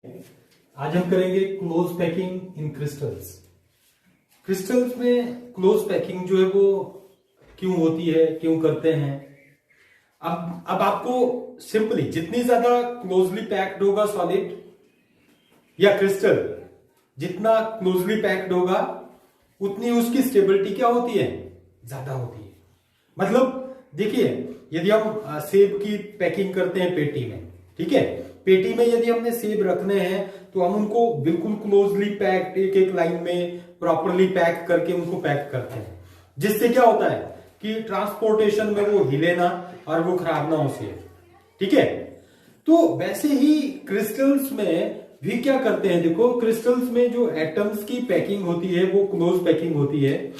आज हम करेंगे क्लोज पैकिंग इन क्रिस्टल्स। क्रिस्टल्स में क्लोज पैकिंग जो है वो क्यों होती है, क्यों करते हैं। अब आपको सिंपली जितनी ज्यादा क्लोजली पैक्ड होगा सॉलिड या क्रिस्टल, जितना क्लोजली पैक्ड होगा उतनी उसकी स्टेबिलिटी क्या होती है, ज्यादा होती है। मतलब देखिए, यदि हम सेब की पैकिंग करते हैं पेटी में, ठीक है, पेटी में यदि हमने सेब रखने हैं तो हम उनको बिल्कुल क्लोजली पैक्ड एक एक लाइन में प्रॉपरली पैक करके उनको पैक करते हैं, जिससे क्या होता है कि ट्रांसपोर्टेशन में वो हिले ना और वो खराब ना हो सेब, ठीक है। तो वैसे ही क्रिस्टल्स में भी क्या करते हैं, देखो क्रिस्टल्स में जो एटम्स की पैकिंग होती है वो क्लोज पैकिंग होती है,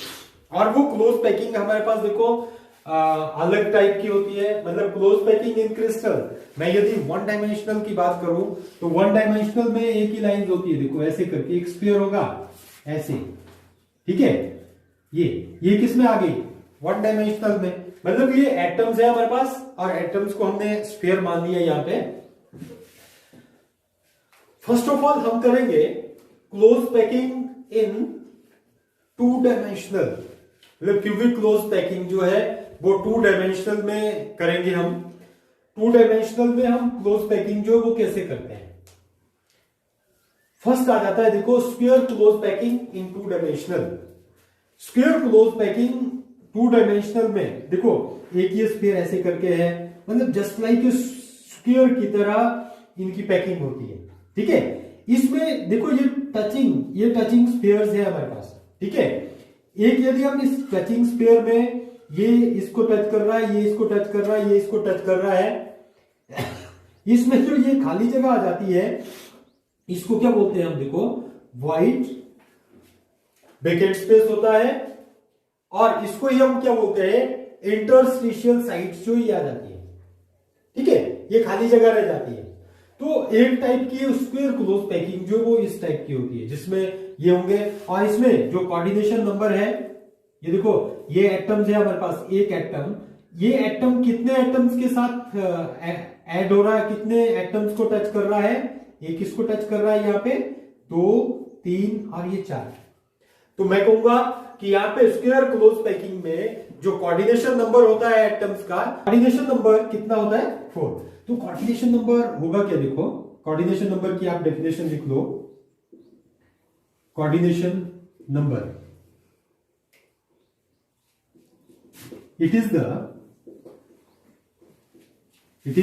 और वो क्लोज पैकिंग हमारे पास देखो अलग टाइप की होती है। मतलब क्लोज पैकिंग इन क्रिस्टल मैं यदि वन डायमेंशनल की बात करूं तो वन डायमेंशनल में एक ही लाइन होती है, देखो ऐसे करके एक स्फीयर होगा ऐसे, ठीक है। ये किस में आ गई, वन डायमेंशनल में। मतलब ये एटम्स है हमारे पास और एटम्स को हमने स्फीयर मान लिया यहां पे। फर्स्ट ऑफ ऑल हम करेंगे क्लोज पैकिंग इन टू डायमेंशनल। मतलब क्यूबिक क्लोज पैकिंग जो है वो टू डायमेंशनल में करेंगे हम। टू डायमेंशनल में हम क्लोज पैकिंग जो है वो कैसे करते हैं। फर्स्ट आ जाता है देखो स्फीयर क्लोज पैकिंग इन two dimensional. Sphere close packing two dimensional में देखो एक ये स्फीयर ऐसे करके है, मतलब जस्ट लाइक स्फीयर की तरह इनकी पैकिंग होती है, ठीक है। इसमें देखो ये टचिंग स्फीयर्स है हमारे पास, ठीक है। एक यदि हम इस टचिंग स्फीयर में ये इसको टच कर रहा है, ये इसको टच कर रहा है, ये इसको टच कर रहा है, इसमें जो ये खाली जगह आ जाती है इसको क्या बोलते हैं हम, देखो वाइट वेकेंट स्पेस होता है, और इसको ही हम क्या बोलते हैं, इंटरस्टिशियल साइट्स जो ये आ जाती है, ठीक है, ये खाली जगह रह जाती है। तो एक टाइप की स्क्वायर क्लोज पैकिंग जो वो इस टाइप की होती है, जिसमें ये होंगे, और इसमें जो कोऑर्डिनेशन नंबर है, ये देखो ये एटम्स है हमारे पास, एक एटम, ये एटम कितने एटम्स के साथ ऐड हो रहा है, कितने एटम्स को टच कर रहा है, एक इसको टच कर रहा है यहाँ पे, 2 3 और ये 4। तो मैं कहूंगा कि यहाँ पे स्क्वायर क्लोज पैकिंग में जो कोऑर्डिनेशन नंबर होता है एटम्स का, कोऑर्डिनेशन नंबर कितना होता है, 4। तो कोऑर्डिनेशन नंबर होगा क्या, देखो कोऑर्डिनेशन नंबर की आप डेफिनेशन लिख लो। Coordination number, it is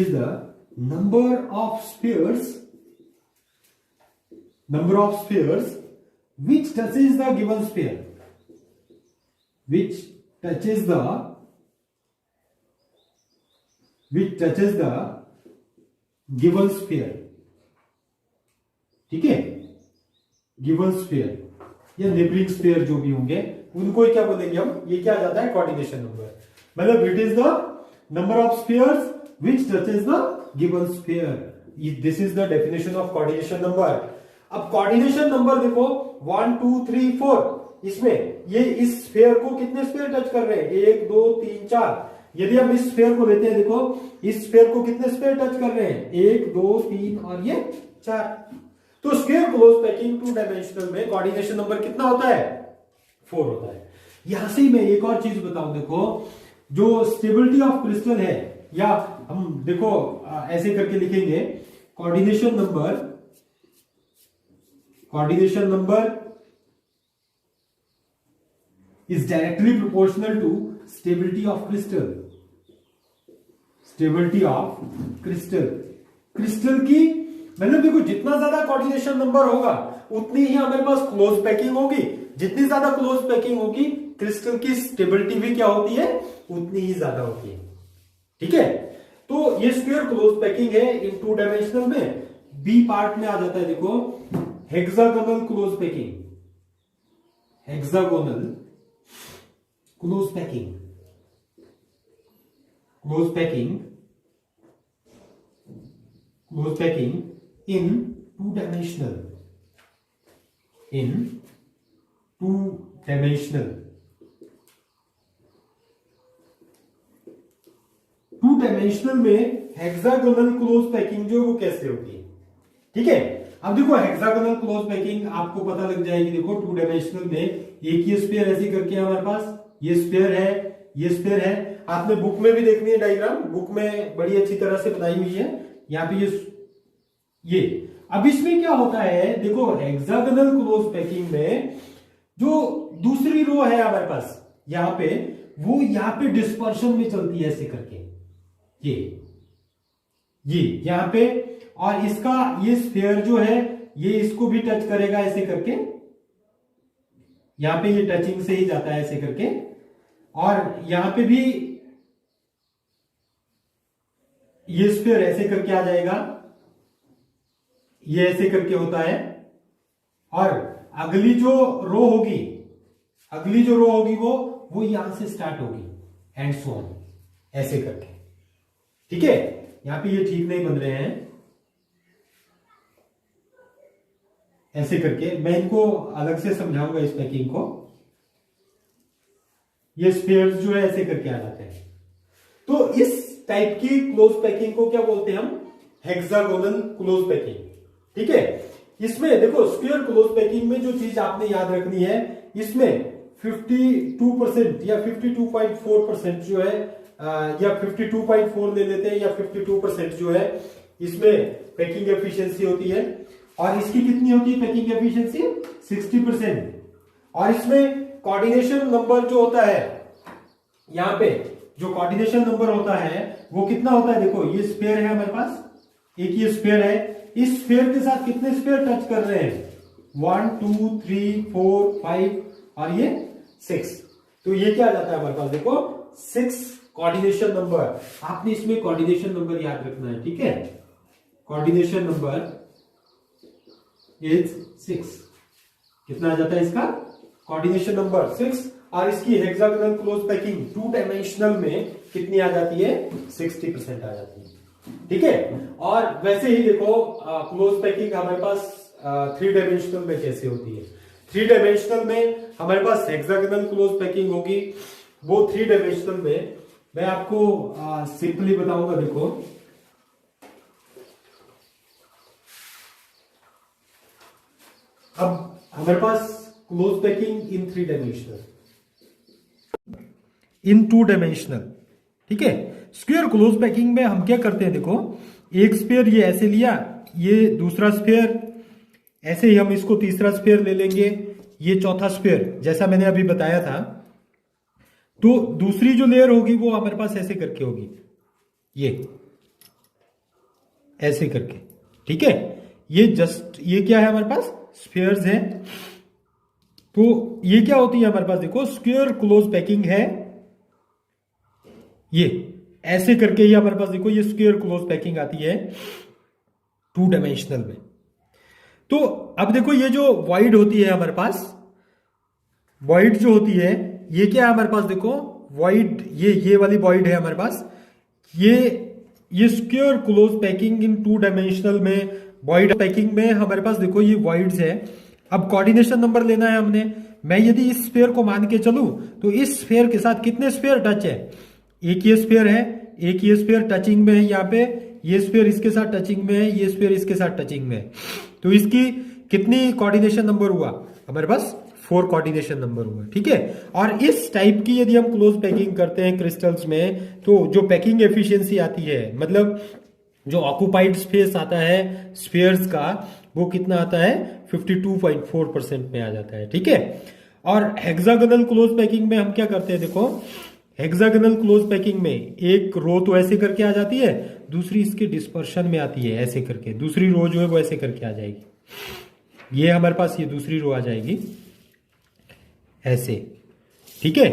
the number of spheres which touches the given sphere, which touches the given sphere, ठीक है। गिवन स्फीयर या नेबरिंग स्फीयर जो भी होंगे उनको ही क्या बोलेंगे हम, ये क्या आ जाता है, कोऑर्डिनेशन नंबर। मतलब it is the number of spheres which touches the given sphere, this is the definition of coordination number. अब कोऑर्डिनेशन नंबर देखो 1 2 3 4, इसमें ये इस स्फीयर को कितने स्फीयर टच कर रहे हैं, 1 2 3 4। यदि हम इस स्फीयर को लेते हैं, देखो इस स्फीयर को कितने स्फीयर टच कर रहे हैं, 1 2 3 और ये 4। तो square close packing two dimensional में कोऑर्डिनेशन नंबर कितना होता है, 4 होता है। यहां से मैं एक और चीज बताऊं, देखो जो स्टेबिलिटी ऑफ क्रिस्टल है, या हम देखो ऐसे करके लिखेंगे, coordination number is directly proportional to stability of crystal. Stability of crystal की मतलब देखो जितना ज्यादा कोऑर्डिनेशन नंबर होगा उतनी ही हमारे पास क्लोज पैकिंग होगी, जितनी ज्यादा क्लोज पैकिंग होगी क्रिस्टल की स्टेबिलिटी भी क्या होती है, उतनी ही ज्यादा होती है, ठीक है। तो ये स्क्वायर क्लोज पैकिंग है इन टू डायमेंशनल में। बी पार्ट में आ जाता है देखो hexagonal close packing, hexagonal close packing in two dimensional, two dimensional में हेक्सागोनल क्लोज पैकिंग जो वो कैसे होती है, ठीक है। अब देखो हेक्सागोनल क्लोज पैकिंग आपको पता लग जाएगी। देखो टू डायमेंशनल में एक ही स्फीयर ऐसे करके हमारे पास ये स्फीयर है, ये स्फीयर है। आपने बुक में भी देखनी है डायग्राम, बुक में बड़ी अच्छी तरह से बनाई हुई है। यहाँ पे ये अब इसमें क्या होता है, देखो हेक्सागोनल क्लोज पैकिंग में जो दूसरी रो है हमारे पास यहाँ पे, वो यहाँ पे डिस्पर्शन में चलती है ऐसे करके, ये यहाँ पे, और इसका ये स्फीयर जो है ये इसको भी टच करेगा ऐसे करके, यहां पे ये टचिंग से ही जाता है ऐसे करके, और यहां पे भी ये स्फीयर ऐसे करके आ जाएगा, ये ऐसे करके होता है। और अगली जो रो होगी वो यहां से स्टार्ट होगी एंड सो ऑन ऐसे करके, ठीक है। यहां पे ये ठीक नहीं बन रहे हैं ऐसे करके, मैं इनको अलग से समझाऊंगा इस पैकिंग को। ये स्फीयर्स जो है ऐसे करके आ जाते हैं। तो इस टाइप की क्लोज पैकिंग को क्या बोलते हैं हम, हेक्सागोनल क्लोज पैकिंग, ठीक है। इसमें देखो स्फीयर क्लोज पैकिंग में जो चीज आपने याद रखनी है, इसमें 52% या 52.4% जो है, या 52.4 ले लेते हैं, या 52% जो है इसमें पैकिंग एफिशिएंसी होती है। और इसकी कितनी होती है पैकिंग एफिशिएंसी, 60%। और इसमें कोऑर्डिनेशन नंबर जो होता है, यहां पे जो कोऑर्डिनेशन नंबर होता है वो कितना होता है, देखो ये स्फीयर है हमारे पास, एक ये स्फीयर है, इस स्फीयर के साथ कितने स्फीयर टच कर रहे हैं, 1 2 3 4 5 और ये 6। तो ये क्या आ जाता है हमारे पास, देखो 6 कोऑर्डिनेशन नंबर। आपने इसमें कोऑर्डिनेशन नंबर याद रखना है, ठीक है। कोऑर्डिनेशन नंबर इज 6, कितना आ जाता है इसका कोऑर्डिनेशन नंबर 6। और इसकी hexagonal close packing two dimensional में कितनी आ जाती है, 60% आ जाती है, ठीक है। और वैसे ही देखो क्लोज पैकिंग हमारे पास 3 डायमेंशनल में कैसे होती है। 3 डायमेंशनल में हमारे पास हेक्सागोनल क्लोज पैकिंग होगी, वो 3 डायमेंशनल में मैं आपको सिंपली बताऊंगा। देखो अब हमारे पास close packing in 3 dimensional, in 2 dimensional, ठीक है। स्क्वायर क्लोज पैकिंग में हम क्या करते हैं, देखो एक स्फीयर ये ऐसे लिया, ये दूसरा स्फीयर ऐसे ही, हम इसको तीसरा स्फीयर ले लेंगे, ये चौथा स्फीयर, जैसा मैंने अभी बताया था। तो दूसरी जो लेयर होगी वो हमारे पास ऐसे करके होगी, ये ऐसे करके, ठीक है। ये जस्ट ये क्या है हमारे पास, स्फीयर्स है। तो ये क्या होती है हमारे पास, देखो स्क्वायर क्लोज पैकिंग है, ये ऐसे करके ये हमारे पास, देखो ये स्क्वायर क्लोज पैकिंग आती है 2 डायमेंशनल में। तो अब देखो ये जो वॉइड होती है हमारे पास, वॉइड जो होती है ये क्या है हमारे पास, देखो वॉइड, ये वाली वॉइड है हमारे पास, ये स्क्वायर क्लोज पैकिंग इन 2 डायमेंशनल में, वॉइड पैकिंग में हमारे पास देखो ये वॉइड्स है। अब कोऑर्डिनेशन नंबर लेना है हमने, मैं यदि इस स्फीयर को मान के चलूं तो इस स्फीयर के साथ कितने स्फीयर टच है, एक ये स्फीयर है, एक ये स्फीयर टचिंग में है, यहाँ पे ये स्फीयर इसके साथ टचिंग में है, ये स्फीयर इसके साथ टचिंग में है। तो इसकी कितनी कोऑर्डिनेशन नंबर हुआ हमारे पास, 4 कोऑर्डिनेशन नंबर हुआ, ठीक है। और इस टाइप की यदि हम क्लोज पैकिंग करते हैं क्रिस्टल्स में, तो जो पैकिंग एफिशिएंसी आती है, मतलब जो ऑक्युपाइड स्पेस आता है स्फीयर्स का, वो कितना आता है, 52.4% में आ जाता है, ठीक है। और हेक्सागोनल क्लोज पैकिंग में हम क्या करते हैं, देखो हेक्सागोनल क्लोज पैकिंग में एक रो तो ऐसे करके आ जाती है, दूसरी इसके डिस्पर्शन में आती है ऐसे करके, दूसरी रो जो है वो ऐसे करके आ जाएगी, ये हमारे पास ये दूसरी रो आ जाएगी ऐसे, ठीक है।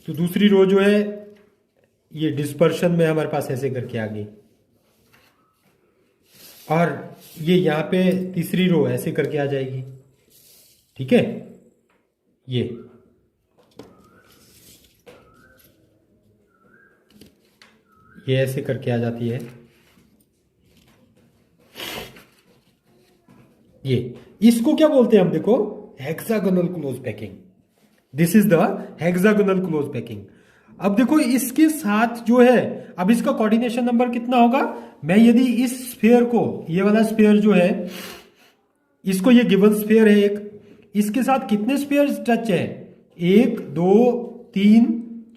तो दूसरी रो जो है ये डिस्पर्शन में हमारे पास ऐसे करके आ गई, और ये यहां पे तीसरी रो ऐसे करके आ जाएगी, ठीक है। ये ऐसे करके आ जाती है, ये इसको क्या बोलते हैं हम, देखो hexagonal close packing, this is the hexagonal close packing. अब देखो इसके साथ जो है, अब इसका कोऑर्डिनेशन नंबर कितना होगा, मैं यदि इस स्फीयर को, ये वाला स्फीयर जो है इसको ये गिवन स्फीयर है एक, इसके साथ कितने स्फीयर टच है, 1 2 3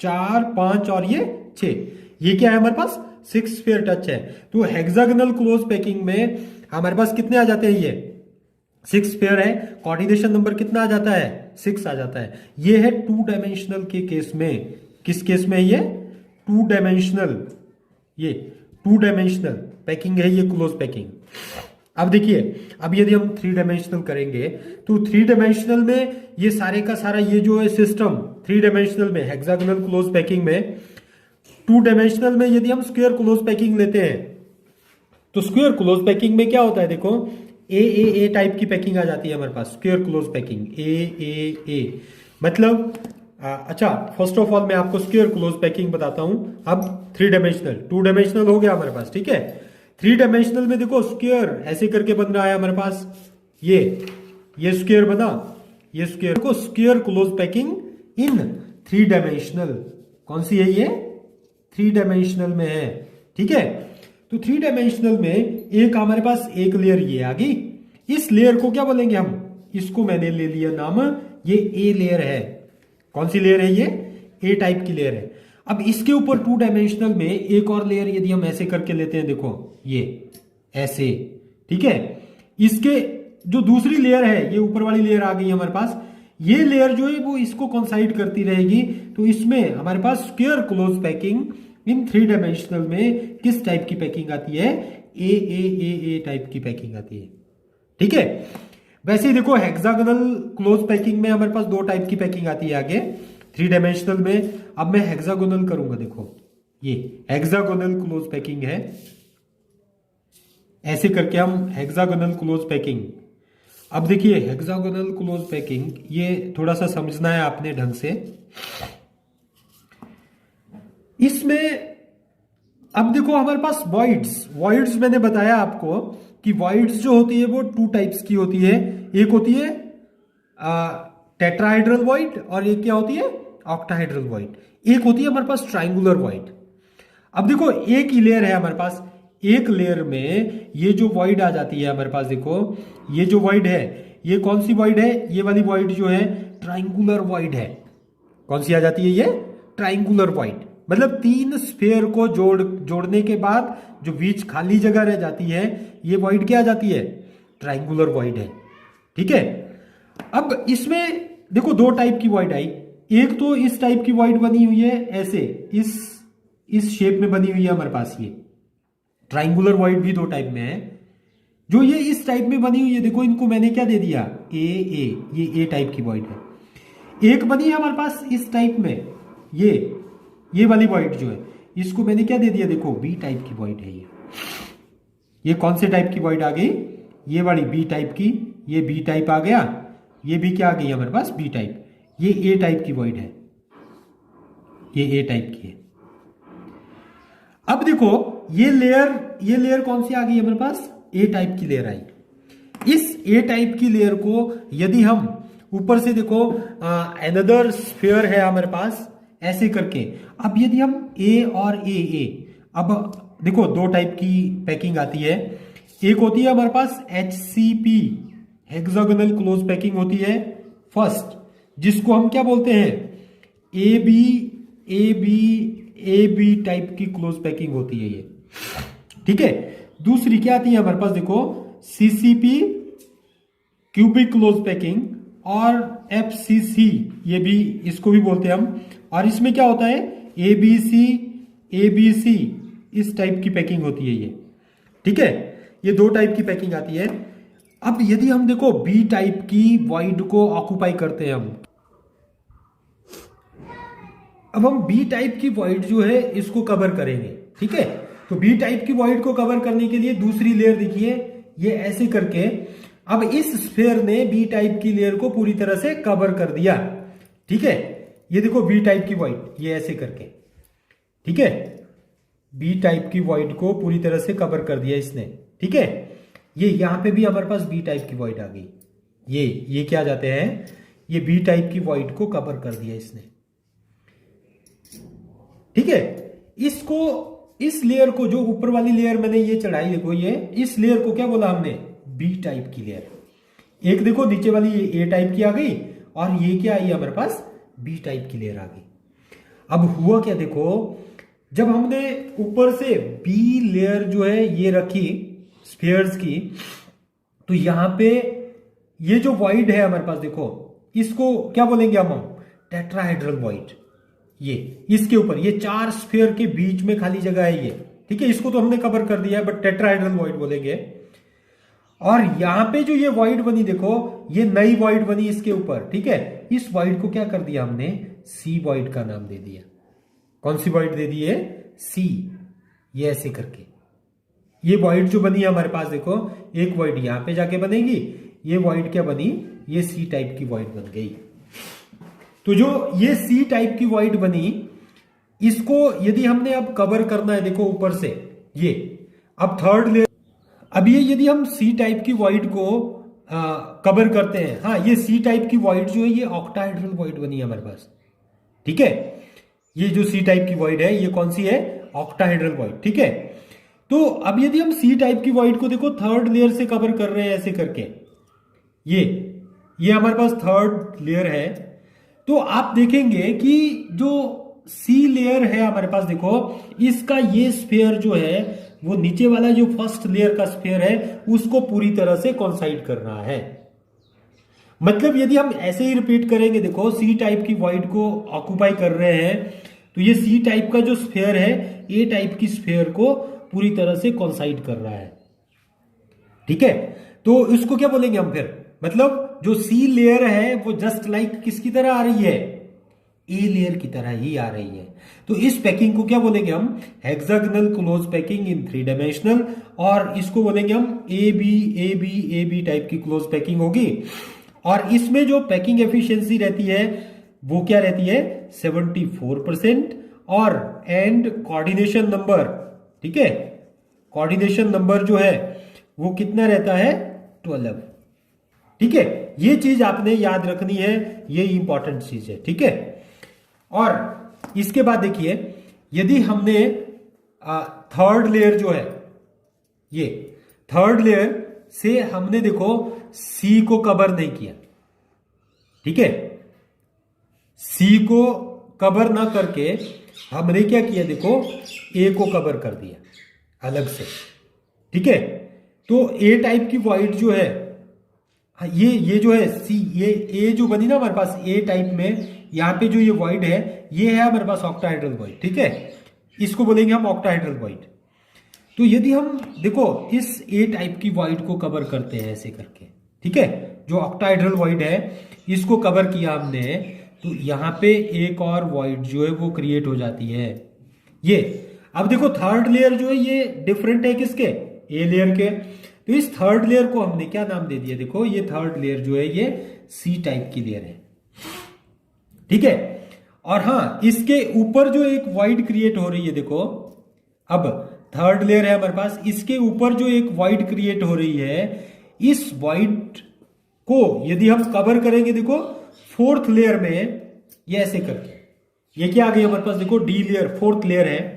4 5 और ये 6, ये क्या है हमारे पास 6 स्फीयर टच है। तो हेक्सागोनल क्लोज पैकिंग में हमारे पास कितने आ जाते हैं, ये 6 स्फीयर है, कोऑर्डिनेशन नंबर कितना आ जाता है 6 आ जाता है। ये है 2 डायमेंशनल के केस में, किस केस में ये 2 डायमेंशनल, ये 2 डायमेंशनल पैकिंग है ये क्लोज पैकिंग। अब देखिए, अब यदि हम 3 डायमेंशनल करेंगे तो 3 डायमेंशनल में ये सारे का सारा ये जो है सिस्टम 3 डायमेंशनल में हेक्सागोनल क्लोज पैकिंग में, 2 डायमेंशनल में यदि हम स्क्वायर क्लोज पैकिंग लेते हैं तो स्क्वायर क्लोज पैकिंग में क्या होता है, देखो ए टाइप की पैकिंग आ जाती है हमारे पास, स्क्वायर क्लोज पैकिंग ए मतलब अच्छा फर्स्ट ऑफ ऑल मैं आपको स्क्वायर क्लोज पैकिंग बताता हूं। अब 3 डायमेंशनल, 2 डायमेंशनल हो गया हमारे पास, ठीक है। 3 डायमेंशनल में देखो स्क्वायर ऐसे करके बन रहा है हमारे पास, ये स्क्वायर बना, ये स्क्वायर को square close packing in 3 dimensional, कौन सी है ये 3 डायमेंशनल में है, ठीक है। तो 3 डायमेंशनल में एक हमारे पास एक लेयर ये आ गई, इस लेयर को क्या बोलेंगे हम, इसको मैंने ले लिया नाम, ये ए लेयर है, कौन सी लेयर है ये ए टाइप की लेयर है। अब इसके ऊपर 2 डायमेंशनल में एक और लेयर यदि हम ऐसे करके लेते हैं, देखो ये ऐसे, ठीक है। इसके जो दूसरी लेयर है, ये ऊपर वाली लेयर आ गई हमारे पास, ये लेयर जो है वो इसको कॉन्साइड करती रहेगी। तो इसमें हमारे पास square close packing in 3 dimensional में किस टाइप की पैकिंग आती है, ए टाइप की पैकिंग आती है, ठीक है। वैसे ही देखो हेक्सागोनल क्लोज पैकिंग में हमारे पास 2 टाइप की पैकिंग आती है आगे 3 डायमेंशनल में। अब मैं हेक्सागोनल करूंगा, देखो ये हेक्सागोनल क्लोज पैकिंग है, ऐसे करके हम हेक्सागोनल क्लोज पैकिंग। अब देखिए हेक्सागोनल क्लोज पैकिंग ये थोड़ा सा समझना है आपने ढंग से। इसमें अब देखो हमारे पास वॉइड्स मैंने बताया आपको कि वॉइड्स जो होती है वो 2 टाइप्स की होती है, एक होती है टेट्राहेड्रल वॉइड और एक क्या होती है ऑक्टाहेड्रल वॉइड, एक होती है हमारे पास ट्राइंगुलर वॉइड। अब देखो एक ही लेयर है हमारे पास, एक लेयर में ये जो वॉइड आ जाती है हमारे पास, देखो ये जो वॉइड है ये कौन सी वॉइड है, ये वाली वॉइड जो है ट्राइंगुलर वॉइड है, कौन सी आ जाती है ये ट्राइंगुलर वॉइड। मतलब 3 स्फीयर को जोड़ने के बाद जो बीच खाली जगह रह जाती है ये वॉइड क्या आ जाती है, ट्राइंगुलर वॉइड है, ठीक है। अब इसमें देखो 2 टाइप की वॉइड आई, एक तो इस टाइप की वॉइड बनी हुई है ऐसे, इस शेप में बनी हुई है हमारे पास, ये ट्राइंगुलर वॉइड भी 2 टाइप में है। जो ये इस टाइप में बनी हुई है, देखो इनको मैंने क्या दे दिया ये ए टाइप की वॉइड है। एक बनी है हमारे पास इस टाइप में, ये वाली वॉइड जो है इसको मैंने क्या दे दिया, देखो बी टाइप की वॉइड है ये कौन से टाइप की वॉइड आ गई, ये वाली बी टाइप की, ये बी टाइप आ गया, ये भी क्या आ गई हमारे पास बी टाइप, ये ए टाइप की वॉइड है, ये ए टाइप की है। अब देखो ये लेयर कौन सी आ गई हमारे पास, ए टाइप की लेयर आई। इस ए टाइप की लेयर को यदि हम ऊपर से देखो अनदर स्फीयर है हमारे पास ऐसे करके, अब यदि हम ए और ए अब देखो 2 टाइप की पैकिंग आती है, एक होती है हमारे पास HCP हेक्सागोनल क्लोज पैकिंग होती है फर्स्ट, जिसको हम क्या बोलते हैं ए बी टाइप की क्लोज पैकिंग होती है ये, ठीक है। दूसरी क्या आती है हमारे पास, देखो CCP क्यूबिक क्लोज पैकिंग और FCC, ये भी इसको भी बोलते हैं हम, और इसमें क्या होता है ABC इस टाइप की पैकिंग होती है ये, ठीक है। ये 2 टाइप की पैकिंग आती है। अब यदि हम देखो बी टाइप की वॉइड को ऑक्यूपाई करते हैं अब हम बी टाइप की वॉइड जो है इसको कवर करेंगे, ठीक है। तो बी टाइप की वॉइड को कवर करने के लिए दूसरी लेयर देखिए ये ऐसे करके, अब इस स्फीयर ने बी टाइप की लेयर को पूरी तरह से कवर कर दिया, ठीक है। ये देखो बी टाइप की वॉइड ये ऐसे करके, ठीक है, बी टाइप की वॉइड को पूरी तरह से कवर कर दिया इसने, ठीक है। ये यहां पे भी हमारे पास बी टाइप की वॉइड आ गई, ये क्या जाते हैं, ये बी टाइप की वॉइड को कवर कर दिया इसने, ठीक है। इसको इस लेयर को जो ऊपर वाली लेयर मैंने ये चढ़ाई, देखो ये इस लेयर को क्या बोला हमने बी टाइप की लेयर, एक देखो नीचे वाली ये ए टाइप की आ गई और ये क्या आई हमारे पास बी टाइप की लेयर आ गई। अब हुआ क्या देखो, जब हमने ऊपर से बी लेयर जो है ये रखी स्फीयर्स की, तो यहां पे ये जो वॉइड है हमारे पास देखो, इसको क्या बोलेंगे हम टेट्राहेड्रल वॉइड। ये इसके ऊपर ये 4 स्फीयर के बीच में खाली जगह है ये, ठीक है, इसको तो हमने कवर कर दिया है, बट टेट्राहेड्रल वॉइड बोलेंगे। और यहां पे जो ये वॉइड बनी देखो, ये नई वॉइड बनी इसके ऊपर, ठीक है, इस वॉइड को क्या कर दिया हमने सी वॉइड का नाम दे दिया। कौन सी वॉइड दे दी है सी, ये ऐसे करके ये वॉइड जो बनी है हमारे पास देखो, एक वॉइड यहां पे जाके बनेगी, ये वॉइड क्या बनी, ये सी टाइप की वॉइड बन गई। तो जो ये सी टाइप की वॉइड बनी, इसको यदि हमने अब कवर करना है देखो ऊपर से ये, अब थर्ड लेयर, अब ये यदि हम सी टाइप की वॉइड को कवर करते हैं, हाँ ये सी टाइप की वॉइड जो है ये ऑक्टाहेड्रल वॉइड बनी है हमारे पास, ठीक है, ये जो सी टाइप की वॉइड है ये कौन सी है ऑक्टाहेड्रल वॉइड, ठीक है। तो अब यदि हम सी टाइप की वॉइड को देखो थर्ड लेयर से कवर कर रहे हैं ऐसे करके, ये हमारे पास थर्ड लेयर है, तो आप देखेंगे कि जो सी लेयर है हमारे पास देखो, इसका ये स्फीयर जो है वो नीचे वाला जो फर्स्ट लेयर का स्फीयर है उसको पूरी तरह से कॉन्साइड कर रहा है। मतलब यदि हम ऐसे ही रिपीट करेंगे देखो, सी टाइप की वॉइड को ऑक्यूपाई कर रहे हैं, तो ये सी टाइप का जो स्फीयर है ए टाइप की स्फीयर को पूरी तरह से कॉन्साइड कर रहा है, ठीक है। तो इसको क्या बोलेंगे हम फिर, मतलब जो सी लेयर है वो जस्ट लाइक किसकी तरह आ रही है, ए लेयर की तरह ही आ रही है। तो इस पैकिंग को क्या बोलेंगे हम hexagonal close packing in 3 dimensional, और इसको बोलेंगे हम ए बी टाइप की क्लोज पैकिंग होगी। और इसमें जो पैकिंग एफिशिएंसी रहती है वो क्या रहती है 74%, और एंड कोऑर्डिनेशन नंबर, ठीक है, कोऑर्डिनेशन नंबर जो है वो कितना रहता है 12, ठीक है। ये चीज आपने याद रखनी है, ये इंपॉर्टेंट चीज है, ठीक है। और इसके बाद देखिए, यदि हमने थर्ड लेयर जो है, ये थर्ड लेयर से हमने देखो सी को कवर नहीं किया, ठीक है, सी को कवर ना करके हमने क्या किया देखो ए को कवर कर दिया अलग से, ठीक है। तो ए टाइप की वॉइड जो है, ये जो है सी, ये ए जो बनी ना हमारे पास ए टाइप में, यहां पे जो ये वॉइड है ये है हमारे पास ऑक्टाहेड्रल वॉइड, ठीक है, इसको बोलेंगे हम ऑक्टाहेड्रल वॉइड। तो यदि हम देखो इस ए टाइप की वॉइड को कवर करते हैं ऐसे करके, ठीक है, जो ऑक्टाहेड्रल वॉइड है इसको कवर किया हमने, तो यहां पे एक और वॉइड जो है वो क्रिएट हो जाती है ये। अब देखो थर्ड लेयर जो है ये डिफरेंट है किसके, ए लेयर के, तो इस थर्ड लेयर को हमने क्या नाम दे दिया देखो, ये थर्ड लेयर जो है ये सी टाइप की लेयर है, ठीक है। और हाँ, इसके ऊपर जो एक वॉइड क्रिएट हो रही है देखो, अब थर्ड लेयर है हमारे पास, इसके ऊपर जो एक वॉइड क्रिएट हो रही है, इस वॉइड को यदि हम कवर करेंगे देखो फोर्थ लेयर में, ये ऐसे करके, ये क्या आ गई हमारे पास देखो डी लेयर, फोर्थ लेयर है।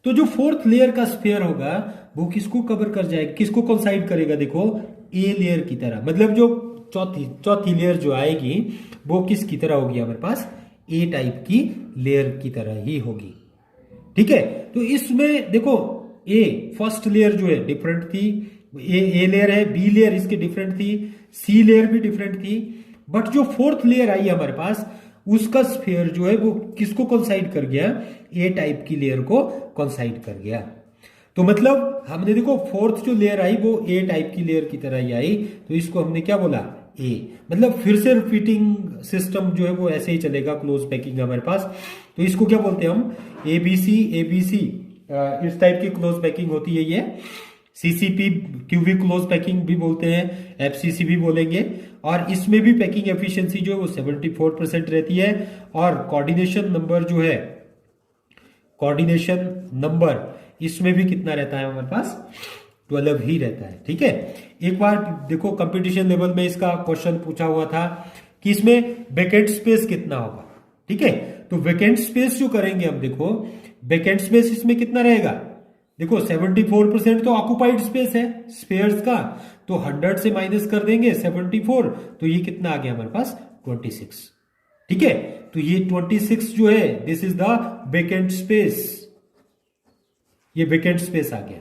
तो जो फोर्थ लेयर का स्फीयर होगा वो किसको कवर कर जाएगा, किसको कंसाइड करेगा देखो ए लेयर की तरह, मतलब जो चौथी लेयर जो आएगी वो किसकी तरह होगी हमारे पास ए टाइप की लेयर की तरह ही होगी, ठीक है। तो इसमें देखो ए फर्स्ट लेयर जो है डिफरेंट थी, ए लेयर है, बी लेयर इसके डिफरेंट थी, सी लेयर भी डिफरेंट थी, बट जो फोर्थ लेयर आई हमारे पास उसका स्फीयर जो है वो किसको कंसाइड कर गया, ए टाइप की लेयर को कंसाइड कर गया। तो मतलब हमने देखो फोर्थ जो लेयर आई वो ए टाइप की लेयर की तरह ही आई, तो इसको हमने क्या बोला ए, मतलब फिर से रिपीटिंग सिस्टम जो है वो ऐसे ही चलेगा, क्लोज पैकिंग हमारे पास। तो इसको क्या बोलते हैं हम एबीसी इस टाइप की क्लोज पैकिंग होती है ये, सीसीपी क्यूबी क्लोज पैकिंग भी बोलते हैं, एफसीसी भी बोलेंगे। और इसमें भी पैकिंग एफिशिएंसी जो है वो 74% रहती है, और कोऑर्डिनेशन नंबर जो है, कोऑर्डिनेशन नंबर इसमें भी कितना रहता है हमारे पास 12 ही रहता है, ठीक है। एक बार देखो कंपटीशन लेवल में इसका क्वेश्चन पूछा हुआ था कि इसमें वैकेंट स्पेस कितना होगा, ठीक है। तो वैकेंट स्पेस जो करेंगे हम देखो, वैकेंट स्पेस इसमें कितना रहेगा देखो 74% तो ऑक्युपाइड स्पेस है स्फीयर्स का, तो 100 से माइनस कर देंगे 74, तो ये कितना आ गया हमारे पास 26। ठीक है, तो ये 26 जो है this is the vacant space, ये वेकेंट स्पेस आ गया।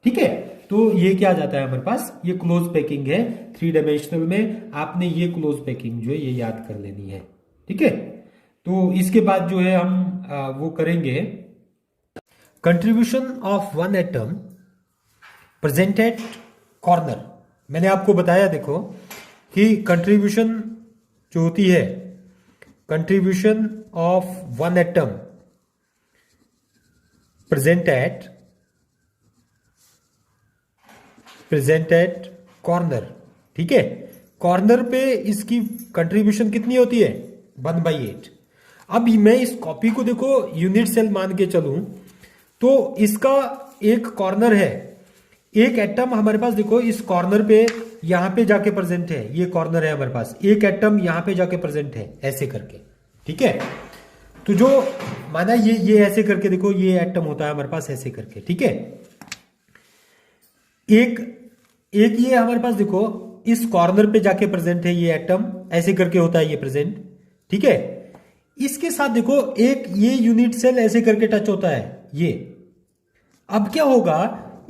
ठीक है, तो ये क्या आ जाता है हमारे पास, ये क्लोज पैकिंग है 3 डायमेंशनल में। आपने ये क्लोज पैकिंग जो है ये याद कर लेनी है। ठीक है, तो इसके बाद जो है हम वो करेंगे contribution of one atom present at corner. मैंने आपको बताया देखो कि कंट्रीब्यूशन जो होती है, contribution of one atom present at corner. ठीक है, कॉर्नर पे इसकी कंट्रीब्यूशन कितनी होती है 1/8। अब मैं इस कॉपी को देखो यूनिट सेल मान के चलूं तो इसका एक कॉर्नर है, एक एटम हमारे पास देखो इस कॉर्नर पे यहां पे जाके प्रेजेंट है, ये कॉर्नर है हमारे पास, एक एटम यहां पे जाके प्रेजेंट है ऐसे करके। ठीक है, तो जो माना ये ऐसे करके देखो ये एटम होता है हमारे पास ऐसे करके। ठीक है, एक ये हमारे पास देखो इस कॉर्नर पे जाके प्रेजेंट है ये एटम ऐसे करके होता है ये प्रेजेंट। ठीक है, इसके साथ देखो एक ये यूनिट सेल ऐसे करके टच होता है ये। अब क्या होगा,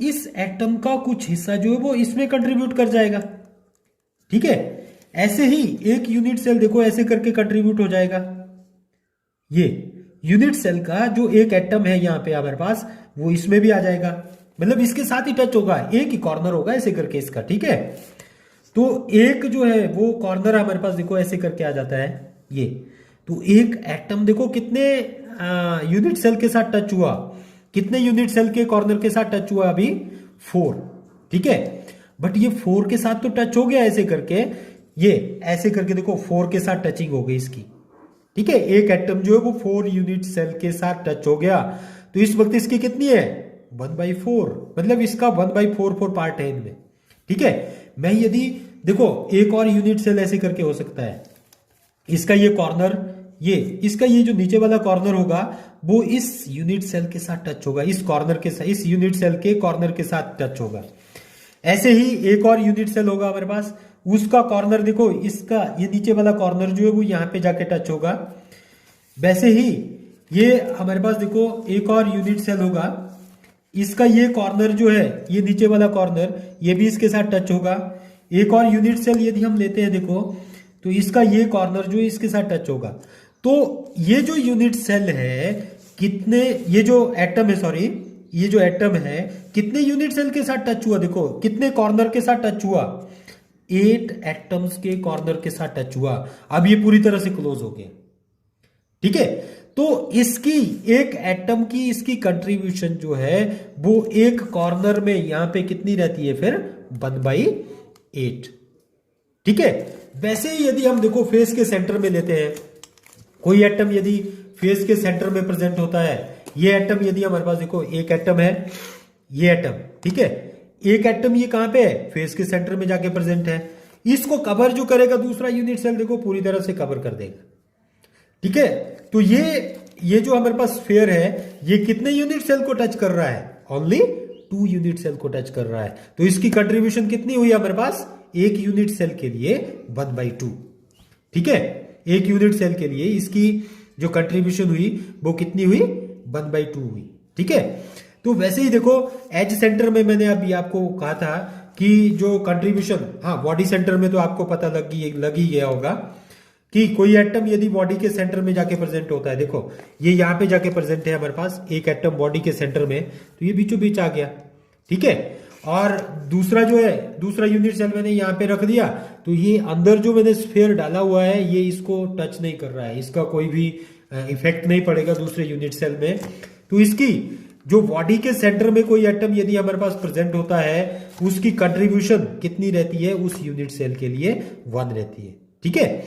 इस एटम का कुछ हिस्सा जो है वो इसमें कंट्रीब्यूट कर जाएगा। ठीक है, ऐसे ही एक यूनिट सेल देखो ऐसे करके कंट्रीब्यूट हो जाएगा। ये यूनिट सेल का जो एक एटम है यहां पे हमारे पास वो इसमें भी आ जाएगा, मतलब इसके साथ ही टच होगा, एक ही कॉर्नर होगा ऐसे करके इसका। ठीक है, तो एक जो है वो कॉर्नर हमारे पास देखो ऐसे करके आ जाता है ये। तो एक एटम देखो कितने यूनिट सेल के साथ टच हुआ, कितने यूनिट सेल के कॉर्नर के साथ टच हुआ अभी 4। ठीक है, बट ये 4 के साथ तो टच हो गया ऐसे करके, ये ऐसे करके देखो 4 के साथ टचिंग हो गई इसकी। ठीक है, एक एटम जो है वो 4 यूनिट सेल के साथ टच हो गया, तो इस वक्त इसकी कितनी है 1/4, मतलब इसका 1/4 पार्ट है इनमें। ठीक है, मैं यदि देखो एक और यूनिट सेल ऐसे करके हो सकता है, इसका ये कॉर्नर, ये इसका ये जो नीचे वाला कॉर्नर होगा वो इस यूनिट सेल के साथ टच होगा, इस कॉर्नर के साथ, इस यूनिट सेल के कॉर्नर के साथ टच होगा। ऐसे ही एक और यूनिट सेल होगा हमारे पास, उसका कॉर्नर देखो इसका ये नीचे वाला कॉर्नर जो है वो यहां पे जाके टच होगा। वैसे ही ये हमारे पास देखो एक और यूनिट सेल होगा, इसका ये कॉर्नर जो है ये नीचे वाला कॉर्नर ये भी इसके साथ टच होगा। एक और यूनिट सेल यदि हम लेते हैं देखो तो इसका ये कॉर्नर जो है इसके साथ टच होगा। तो ये जो यूनिट सेल है कितने, ये जो एटम है सॉरी, ये जो एटम है कितने यूनिट सेल के साथ टच हुआ, देखो कितने कॉर्नर के साथ टच हुआ, 8 एटम्स के कॉर्नर के साथ टच हुआ। अब ये पूरी तरह से क्लोज हो गया। ठीक है, तो इसकी एक एटम की इसकी कंट्रीब्यूशन जो है वो एक कॉर्नर में यहां पे कितनी रहती है फिर 1/8। ठीक है, वैसे ही यदि हम देखो फेस के सेंटर में लेते हैं, कोई एटम यदि फेस के सेंटर में प्रेजेंट होता है, ये एटम यदि हमारे पास देखो एक एटम है, ये एटम, ठीक है, एक एटम ये कहां पे है फेस के सेंटर में जाके प्रेजेंट है, इसको कवर जो करेगा दूसरा यूनिट सेल देखो पूरी तरह से कवर कर देगा। ठीक है, तो ये जो हमारे पास स्फीयर है ये कितने यूनिट सेल को टच कर रहा है, ओनली 2 यूनिट सेल को टच कर रहा है। तो इसकी कंट्रीब्यूशन कितनी हुई हमारे पास, एक यूनिट सेल के लिए 1/2। ठीक है, एक यूनिट सेल के लिए इसकी जो कंट्रीब्यूशन हुई वो कितनी हुई 1/2 हुई। ठीक है, तो वैसे ही देखो एज सेंटर में मैंने अभी आपको कहा था कि जो कंट्रीब्यूशन, हाँ बॉडी सेंटर में तो आपको पता लग ही गया होगा कि कोई एटम यदि बॉडी के सेंटर में जाके प्रेजेंट होता है, देखो ये यहां पे जाके प्रेजेंट है हमारे पास एक एटम बॉडी के सेंटर में, तो ये बीचों बीच आ गया। ठीक है, और दूसरा जो है दूसरा यूनिट सेल मैंने यहां पे रख दिया, तो ये अंदर जो मैंने स्फीयर डाला हुआ है ये इसको टच नहीं कर रहा है, इसका कोई भी इफेक्ट नहीं पड़ेगा दूसरे यूनिट सेल में। तो इसकी जो बॉडी के सेंटर में कोई एटम यदि हमारे पास प्रेजेंट होता है उसकी कंट्रीब्यूशन कितनी रहती है उस यूनिट सेल के लिए 1 रहती है। ठीक है,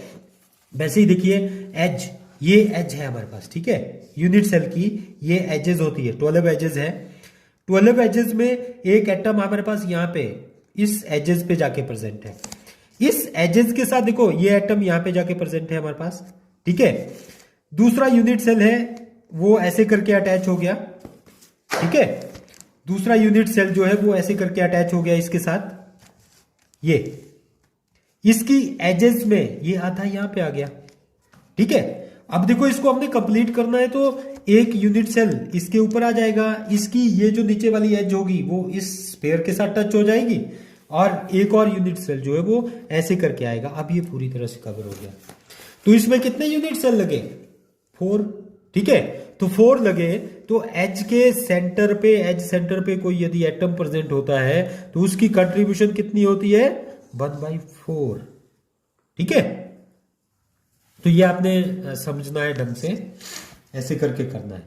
वैसे ही देखिए एज, ये एज है हमारे पास। ठीक है, यूनिट सेल की ये एजेस होती है, 12 एजेस है। 12 एजेस में एक एटम हमारे पास यहाँ पे इस एजेस पे जाके प्रेजेंट है, इस एजेस के साथ देखो ये एटम यहाँ पे जाके प्रेजेंट है हमारे पास। ठीक है, दूसरा यूनिट सेल है वो ऐसे करके अटैच हो गया। ठीक है, दूसरा यूनिट सेल जो है वो ऐसे करके अटैच हो गया इसके साथ, ये इसकी एजेस में ये आधा यहां पे आ गया, ठीक है। अब देखो इसको हमने कंप्लीट करना है, तो एक यूनिट सेल इसके ऊपर आ जाएगा, इसकी ये जो नीचे वाली एज होगी वो इस स्फीयर के साथ टच हो जाएगी, और एक और यूनिट सेल जो है वो ऐसे करके आएगा। अब ये पूरी तरह से कवर हो गया। तो इसमें कितने यूनिट सेल लगे? 4, ठीक है। तो 4 लगे, तो एज के सेंटर पे, एज सेंटर पे कोई यदि एटम प्रेजेंट होता है तो उसकी कंट्रीब्यूशन कितनी होती है? 1/4, ठीक है। तो ये आपने समझना है ढंग से, ऐसे करके करना है।